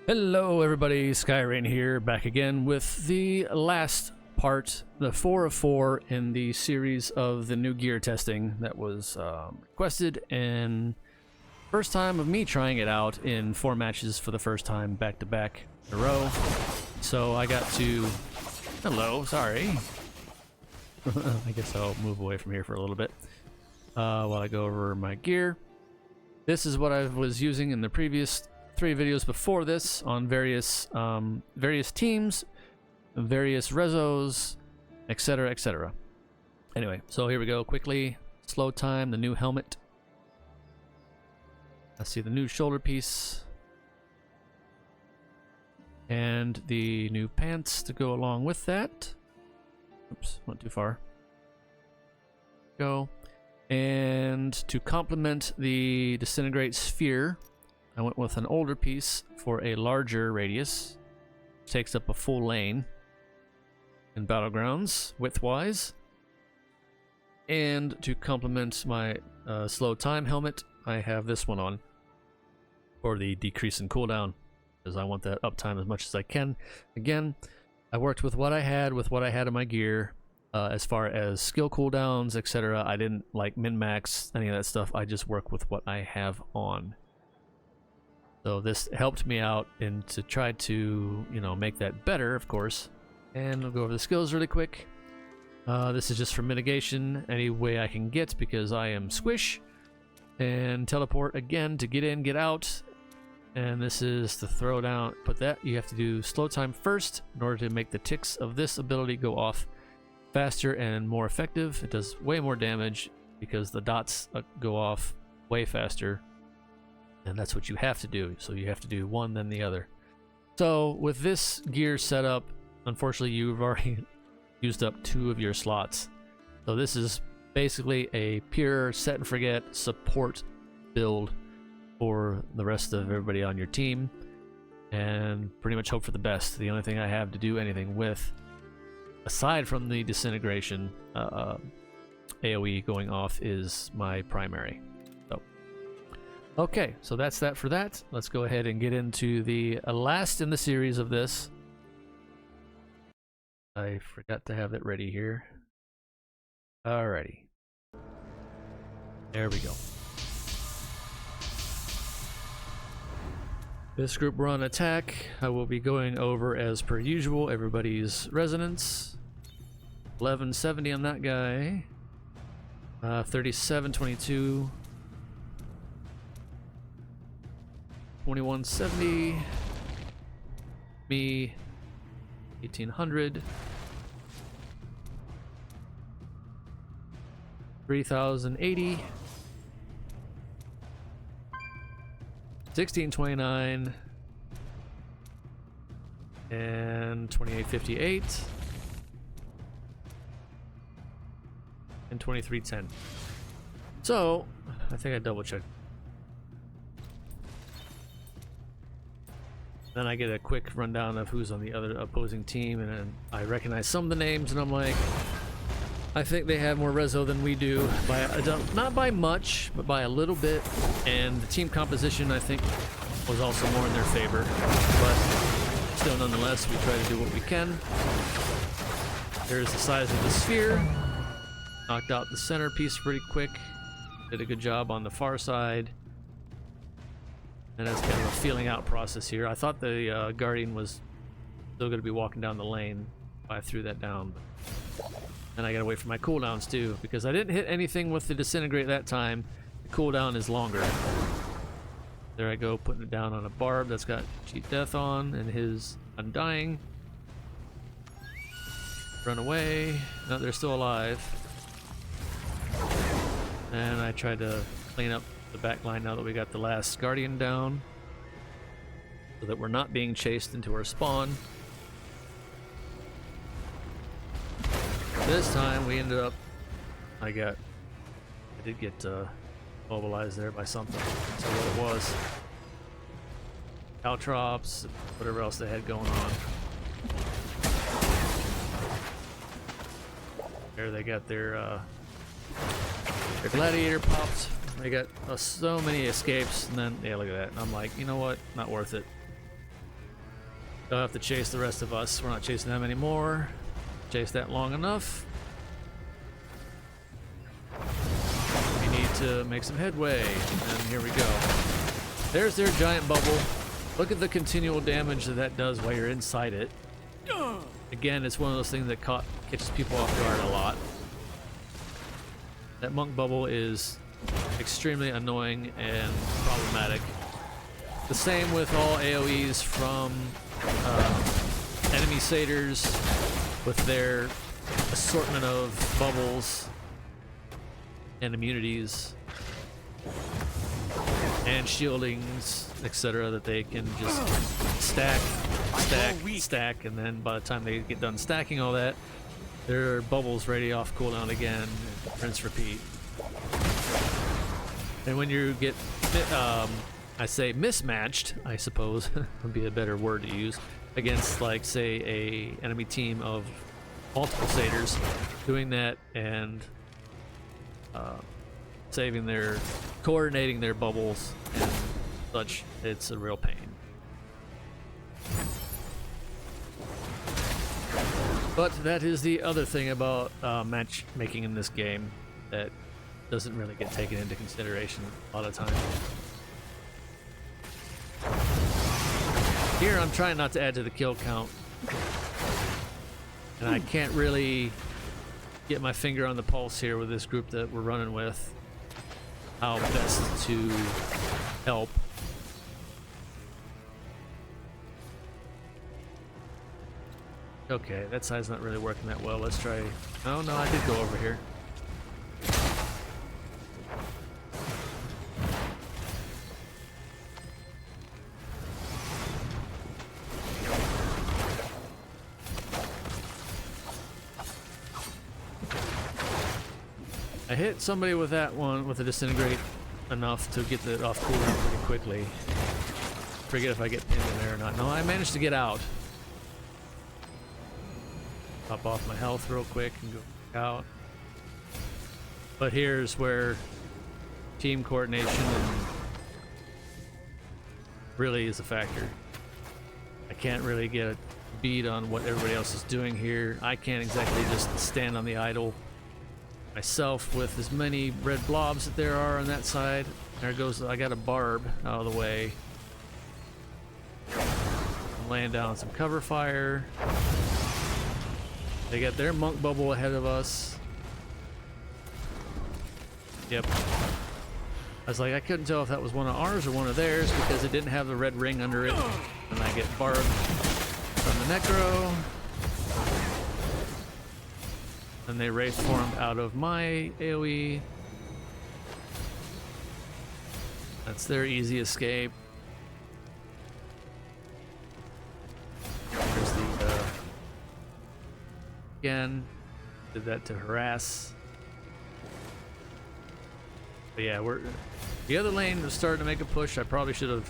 Hello everybody, Skyrain here, back again with the last part, the 4 of 4 in the series of the new gear testing that was requested, and first time of me trying it out in 4 matches for the first time back to back in a row. So I got to... Hello, sorry. I guess I'll move away from here for a little bit while I go over my gear. This is what I was using in the previous 3 videos before this on various teams, various rezos, etc, etc. Anyway, so here we go quickly. Slow time, the new helmet. I see the new shoulder piece and the new pants to go along with that. Oops, went too far. Go. And to complement the disintegrate sphere, I went with an older piece for a larger radius. Takes up a full lane in battlegrounds, width-wise. And to complement my slow time helmet, I have this one on for the decrease in cooldown, because I want that uptime as much as I can. Again, I worked with what I had in my gear. As far as skill cooldowns, etc., I didn't like min-max any of that stuff. I just work with what I have on. So this helped me out and to try to, you know, make that better, of course. And I'll go over the skills really quick. This is just for mitigation, any way I can get, because I am squish. And teleport again to get in, get out. And this is the throw down. Put that, you have to do slow time first in order to make the ticks of this ability go off faster and more effective. It does way more damage because the dots go off way faster. And that's what you have to do. So you have to do one, then the other. So with this gear setup, unfortunately, you've already used up 2 of your slots. So this is basically a pure set and forget support build for the rest of everybody on your team. And pretty much hope for the best. The only thing I have to do anything with, aside from the disintegration AoE going off, is my primary. Okay, so that's that for that. Let's go ahead and get into the last in the series of this. I forgot to have it ready here. Alrighty. There we go. This group we're on attack. I will be going over, as per usual, everybody's resonance. 1170 on that guy. 3722. 2170, me 1800, 3080, 1629, and 2858, and 2310. So I think I double checked. Then I get a quick rundown of who's on the other opposing team, and then I recognize some of the names, and I'm like, I think they have more reso than we do, not by much, but by a little bit. And the team composition, I think, was also more in their favor, but still, nonetheless, we try to do what we can. There's the size of the sphere. Knocked out the center piece pretty quick. Did a good job on the far side. And that's kind of a feeling out process here. I thought the Guardian was still going to be walking down the lane if I threw that down. And I got to wait for my cooldowns too, because I didn't hit anything with the disintegrate that time. The cooldown is longer. There I go, putting it down on a barb that's got cheat death on and his undying. Run away. No, they're still alive. And I tried to clean up the back line now that we got the last Guardian down, so that we're not being chased into our spawn. This time we ended up, I did get mobilized there by something. So what it was, Caltrops, whatever else they had going on. There they got their gladiator popped. They got so many escapes, and then, yeah, look at that. And I'm like, you know what? Not worth it. They'll have to chase the rest of us. We're not chasing them anymore. Chased that long enough. We need to make some headway. And here we go. There's their giant bubble. Look at the continual damage that does while you're inside it. Again, it's one of those things that catches people off guard a lot. That monk bubble is extremely annoying and problematic. The same with all AoEs from enemy satyrs with their assortment of bubbles and immunities and shieldings, etc., that they can just stack, and then by the time they get done stacking all that, their bubbles ready off cooldown again, rinse repeat. And when you get I say mismatched, I suppose would be a better word to use, against, like, say, a enemy team of multiple satyrs, doing that and coordinating their bubbles and such, it's a real pain. But that is the other thing about matchmaking in this game that doesn't really get taken into consideration a lot of times. Here I'm trying not to add to the kill count, and I can't really get my finger on the pulse here with this group that we're running with, how best to help. Okay, that side's not really working that well. Let's try... Oh no, I did go over here. I hit somebody with that one with a disintegrate enough to get that off cooldown pretty quickly. Forget if I get pinned in there or not. No, I managed to get out. Pop off my health real quick and go out. But here's where team coordination really is a factor. I can't really get a beat on what everybody else is doing here. I can't exactly just stand on the idle myself with as many red blobs that there are on that side. There goes, I got a barb out of the way. I'm laying down some cover fire. They got their monk bubble ahead of us. Yep. I was like, I couldn't tell if that was one of ours or one of theirs because it didn't have the red ring under it. And I get barbed from the necro. And they wraith formed out of my AoE. That's their easy escape. There's the again, did that to harass. But yeah, the other lane was starting to make a push. I probably should have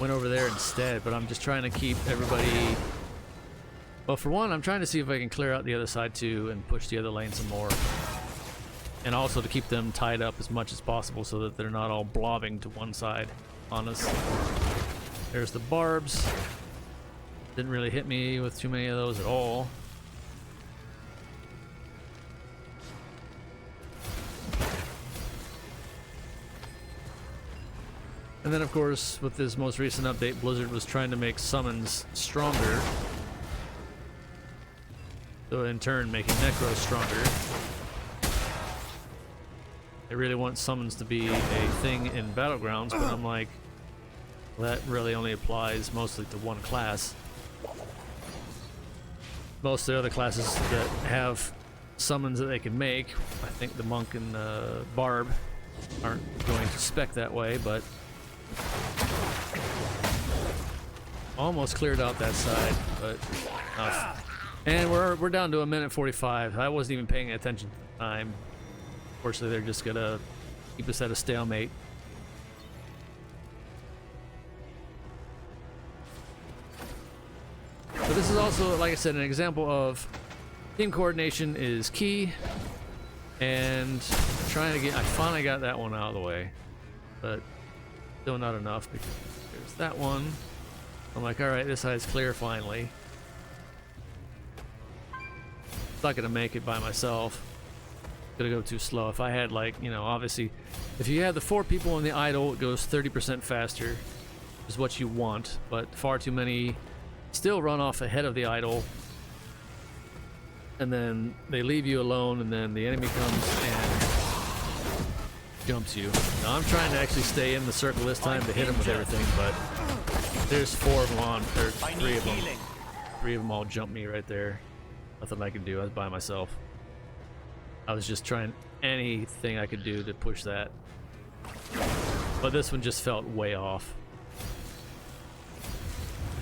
went over there instead, but I'm just trying to keep everybody. Well, for one, I'm trying to see if I can clear out the other side too and push the other lane some more. And also to keep them tied up as much as possible so that they're not all blobbing to one side on us. There's the barbs. Didn't really hit me with too many of those at all. And then, of course, with this most recent update, Blizzard was trying to make summons stronger. So in turn, making Necros stronger. They really want summons to be a thing in battlegrounds, but I'm like, well, that really only applies mostly to one class. Most of the other classes that have summons that they can make, I think the monk and the barb aren't going to spec that way, but almost cleared out that side, but enough. And we're down to 1:45. I wasn't even paying attention to the time. Unfortunately, they're just gonna keep us at a stalemate. But this is also, like I said, an example of team coordination is key, and trying to get. I finally got that one out of the way, but still not enough because there's that one. I'm like, alright, this side's clear finally. Not gonna make it by myself. Gonna go too slow. If I had, like, you know, obviously, if you had the 4 people in the idle, it goes 30% faster, is what you want, but far too many still run off ahead of the idle, and then they leave you alone, and then the enemy comes and jumps you. Now I'm trying to actually stay in the circle this time to hit them with everything, but there's 4 of them on, or 3 of them. 3 of them all jump me right there. Nothing I could do. I was by myself. I was just trying anything I could do to push that. But this one just felt way off.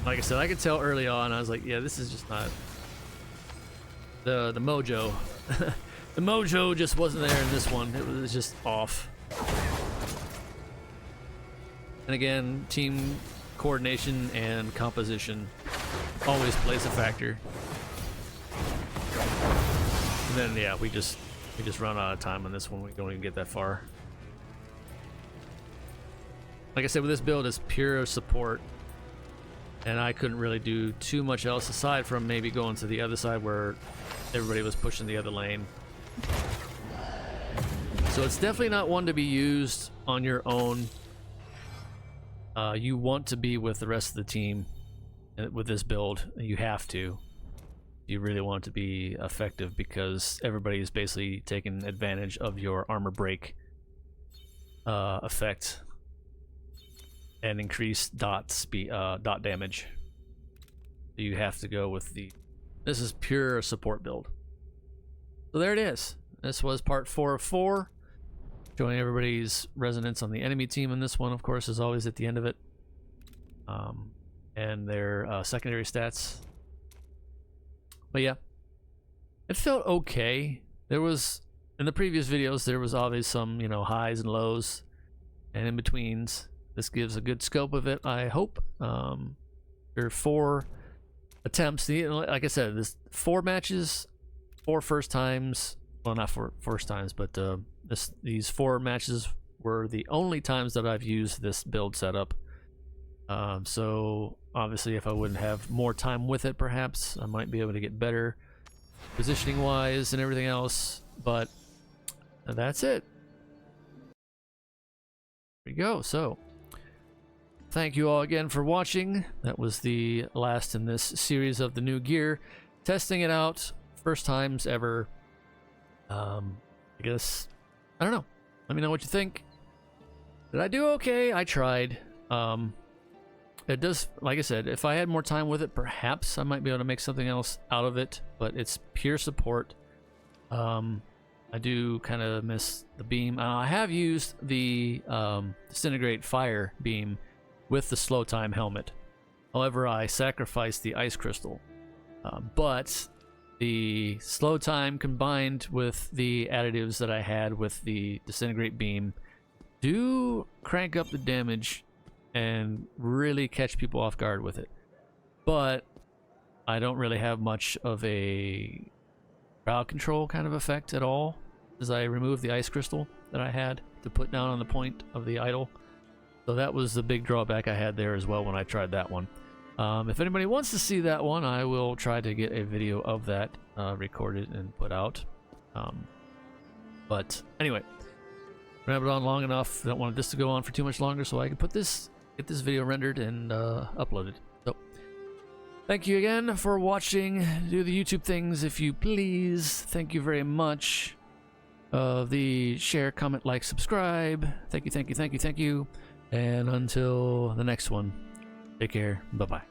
Like I said, I could tell early on, I was like, yeah, this is just not... The mojo. The mojo just wasn't there in this one. It was just off. And again, team coordination and composition always plays a factor. And then, yeah, we just run out of time on this one. We don't even get that far. Like I said, with this build, it's pure support, and I couldn't really do too much else aside from maybe going to the other side where everybody was pushing the other lane. So it's definitely not one to be used on your own. You want to be with the rest of the team with this build. You have to. You really want it to be effective, because everybody is basically taking advantage of your armor break effect and increased dot damage. So you have to go with the... This is pure support build. So there it is. This was part 4 of 4. Showing everybody's resonance on the enemy team, and this one, of course, is always at the end of it. And their secondary stats. But yeah, it felt okay. There was, in the previous videos, there was always some, you know, highs and lows and in-betweens. This gives a good scope of it, I hope. There are 4 attempts. Like I said, this 4 matches, 4 first times. Well, not 4 first times, but these 4 matches were the only times that I've used this build setup. So obviously, if I wouldn't have more time with it, perhaps I might be able to get better positioning wise and everything else, but that's it. There we go. So thank you all again for watching. That was the last in this series of the new gear, testing it out, first times ever. I guess, I don't know, let me know what you think. Did I do okay? I tried. It does, like I said, if I had more time with it, perhaps I might be able to make something else out of it, but it's pure support. I do kind of miss the beam. I have used the disintegrate fire beam with the slow time helmet. However, I sacrificed the ice crystal. But the slow time combined with the additives that I had with the disintegrate beam do crank up the damage and really catch people off guard with it. But I don't really have much of a crowd control kind of effect at all, as I removed the ice crystal that I had to put down on the point of the idol. So that was the big drawback I had there as well when I tried that one. If anybody wants to see that one, I will try to get a video of that recorded and put out. But anyway, rambled on long enough. Don't want this to go on for too much longer, so I can get this video rendered and uploaded. So thank you again for watching. Do the YouTube things if you please. Thank you very much. The share, comment, like, subscribe. Thank you, thank you, thank you, thank you. And until the next one, take care. Bye-bye.